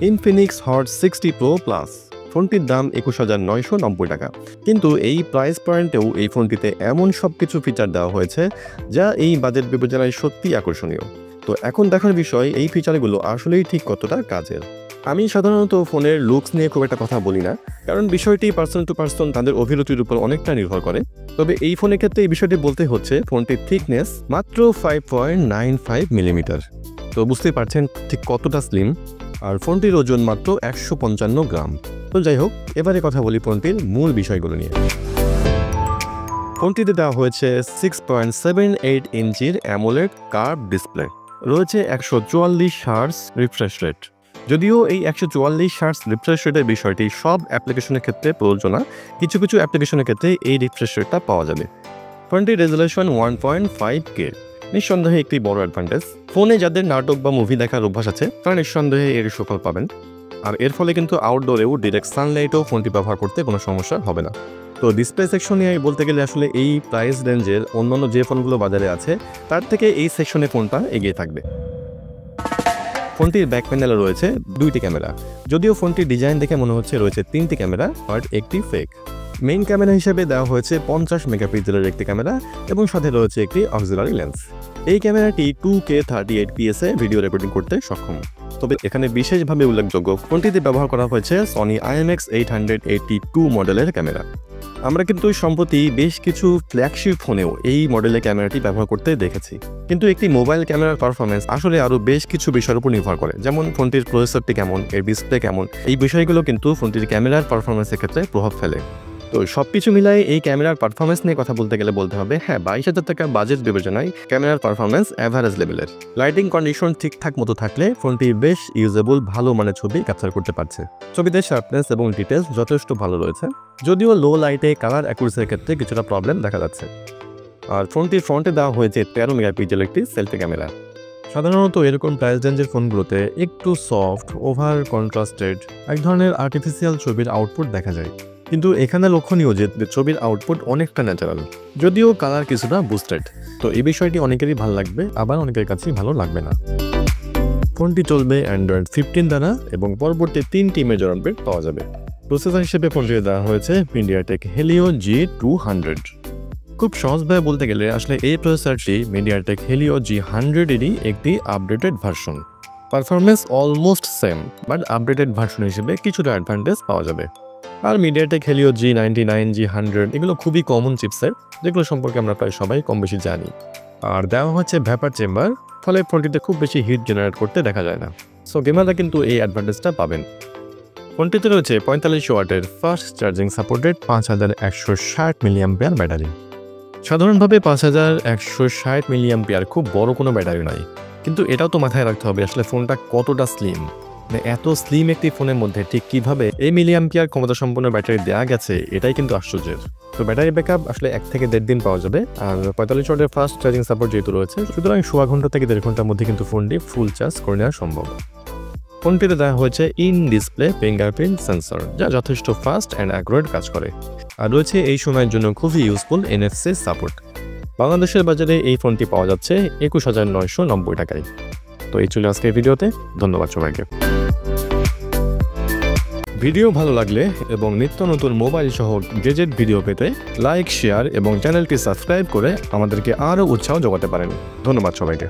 Infinix hot 60 pro plus. ফোনটির দাম 21,990 টাকা। কিন্তু এই প্রাইস পয়েন্টেও এই ফোনটিতে এমন সব কিছু ফিচার দেওয়া হয়েছে যা এই বাজেট বিবেচনায় সত্যি আকর্ষণীয়। তো এখন দেখার বিষয় এই ফিচারগুলো আসলেই ঠিক কতটা কাজের। আমি সাধারণত ফোনের লুকস নিয়ে খুব একটা কথা বলি না, কারণ বিষয়টি পার্সন টু পার্সন তাদের অভিরুচির উপর অনেকটা নির্ভর করে। তবে এই ফোনের ক্ষেত্রে এই বিষয়টি বলতে হচ্ছে ফোনটির থিকনেস মাত্র 5.95 মিলিমিটার। তো বুঝতেই পারছেন ঠিক কতটা স্লিম। আর ফোনটির ওজন মাত্র 155 গ্রাম। তো যাই হোক, এবারে কথা বলি ফোনটির মূল বিষয়গুলো নিয়ে। ফোনটিতে দেওয়া হয়েছে 6.78 ইঞ্চির অ্যামোলেড কার্ভ ডিসপ্লে। রয়েছে 144 হার্টজ রিফ্রেশ রেট। যদিও এই 144 হার্টজ রিফ্রেশ রেটের বিষয়টি সব অ্যাপ্লিকেশনের ক্ষেত্রে প্রযোজ্য না, কিছু কিছু অ্যাপ্লিকেশনের ক্ষেত্রে এই রিফ্রেশ রেটটা পাওয়া যাবে। ফোনটির রেজুলেশন 1.5K, নিঃসন্দেহে একটি বড় অ্যাডভান্টেজ। ফোনে যাদের নাটক বা মুভি দেখার অভ্যাস আছে তারা নিঃসন্দেহে এর সুফল পাবেন। আর এর ফলে কিন্তু আউটডোরেও ডিরেক্ট সানলাইটেও ফোনটি ব্যবহার করতে কোনো সমস্যা হবে না। তো ডিসপ্লে সেকশন নিয়ে বলতে গেলে আসলে এই প্রাইস রেঞ্জের অন্যান্য যে ফোনগুলো বাজারে আছে তার থেকে এই সেকশনে ফোনটা এগিয়ে থাকবে। ফোনটির ব্যাক প্যানেলে রয়েছে 2টি ক্যামেরা। যদিও ফোনটির ডিজাইন দেখে মনে হচ্ছে রয়েছে 3টি ক্যামেরা, বাট একটি ফেক। মেইন ক্যামেরা হিসেবে দেওয়া হয়েছে 50 মেগাপিক্সেলের একটি ক্যামেরা এবং সাথে রয়েছে একটি অক্সিলারি লেন্স। এই ক্যামেরাটি 2K 38fps এ ভিডিও রেকর্ডিং করতে সক্ষম। তবে এখানে বিশেষভাবে উল্লেখযোগ্য, ফোনটিতে ব্যবহার করা হয়েছে সনি IMX882 মডেলের ক্যামেরা। আমরা কিন্তু সম্প্রতি বেশ কিছু ফ্ল্যাগশিপ ফোনেও এই মডেলের ক্যামেরাটি ব্যবহার করতে দেখেছি। কিন্তু একটি মোবাইল ক্যামেরার পারফরমেন্স আসলে আরও বেশ কিছু বিষয়ের উপর নির্ভর করে, যেমন ফোনটির প্রসেসরটি কেমন, এর ডিসপ্লে কেমন, এই বিষয়গুলো কিন্তু ফোনটির ক্যামেরার পারফরমেন্সের ক্ষেত্রে প্রভাব ফেলে। তো সবকিছু মিলাই এই ক্যামেরার পারফরমেন্স নিয়ে কথা বলতে গেলে বলতে হবে, হ্যাঁ, 22,000 টাকা বাজেট বিবেচনায় ক্যামেরার পারফরমেন্স অ্যাভারেজ লেভেলের। লাইটিং কন্ডিশন ঠিকঠাক মতো থাকলে ফোনটি বেশ ইউজেবল, ভালো মানের ছবি ক্যাপচার করতে পারছে। ছবিতে শার্পনেস এবং ডিটেলস যথেষ্ট ভালো রয়েছে, যদিও লো লাইটে কালার অ্যাকুরেসির ক্ষেত্রে কিছুটা প্রবলেম দেখা যাচ্ছে। আর ফোনটির ফ্রন্টে দেওয়া হয়েছে 13 মেগাপিক্সেল একটি সেলফি ক্যামেরা। সাধারণত এরকম প্রাইস রেঞ্জের ফোনগুলোতে একটু সফট, ওভার কন্ট্রাস্টেড এক ধরনের আর্টিফিশিয়াল ছবির আউটপুট দেখা যায়। কিন্তু এখানে লক্ষণীয় যে ছবির আউটপুট অনেকটা ন্যাচারাল, যদিও কালার কিছুটা বুস্টেড। তো এই বিষয়টি অনেকেরই ভালো লাগবে, আবার অনেকের কাছেই ভালো লাগবে না। ফোনটি চলবে অ্যান্ড্রয়েড 15 দ্বারা এবং পরবর্তী 3টি মেজর আপডেট পাওয়া যাবে। প্রসেসর হিসেবে ফোনটিতে দেওয়া হয়েছে মিডিয়াটেক হেলিও G200। খুব সহজভাবে বলতে গেলে আসলে এই প্রসেসরটি মিডিয়াটেক হেলিও G100 এরই একটি updated version. Performance almost same, but updated version হিসেবে কিছুটা অ্যাডভান্টেজ পাওয়া যাবে। আর মিডিয়াটেক হেলিও G99, G100 এগুলো খুবই কমন চিপসেট, যেগুলো সম্পর্কে আমরা প্রায় সবাই কম বেশি জানি। আর দেওয়া হচ্ছে ভ্যাপার চেম্বার, ফলে ফোনটিতে খুব বেশি হিট জেনারেট করতে দেখা যায় না। সো গেমাররা কিন্তু এই অ্যাডভান্টেজটা পাবেন। ফোনটিতে রয়েছে 45 ওয়াটের fast charging supported 5160 milliampere battery. সাধারণভাবে 5160 মিলিঅ্যাম্পিয়ার খুব বড় কোনো ব্যাটারি নয়, কিন্তু এটাও তো মাথায় রাখতে হবে আসলে ফোনটা কতটা স্লিম। এত স্লিম একটি ফোনের মধ্যে ঠিক কিভাবে এই মিলিঅ্যাম্পিয়ার ক্ষমতা সম্পন্ন ব্যাটারি দেওয়া গেছে, এটাই কিন্তু আশ্চর্যের। তো ব্যাটারি ব্যাকআপ আসলে 1 থেকে 1.5 দিন পাওয়া যাবে। আর 45 ওয়াটের ফাস্ট চার্জিং সাপোর্ট যেহেতু রয়েছে, সুতরাং 1.5 ঘন্টা থেকে 1.5 ঘন্টার মধ্যে কিন্তু ফোনটি ফুল চার্জ করে নেওয়া সম্ভব। ফোনটিতে দেওয়া হয়েছে ইন ডিসপ্লে ফিঙ্গারপ্রিন্ট সেন্সর, যা যথেষ্ট ফাস্ট অ্যান্ড অ্যাকুরেট কাজ করে। আর রয়েছে এই সময়ের জন্য খুবই ইউজফুল NFC সাপোর্ট। বাংলাদেশের বাজারে এই ফোনটি পাওয়া যাচ্ছে 21,990 টাকায়। তো এই ছিল আজকের ভিডিওতে। ধন্যবাদ সবাইকে। ভিডিও ভালো লাগলে এবং নিত্য নতুন মোবাইল সহ গেজেট ভিডিও পেতে লাইক, শেয়ার এবং চ্যানেলটি সাবস্ক্রাইব করে আমাদেরকে আরও উৎসাহ যোগাতে পারেন। ধন্যবাদ সবাইকে।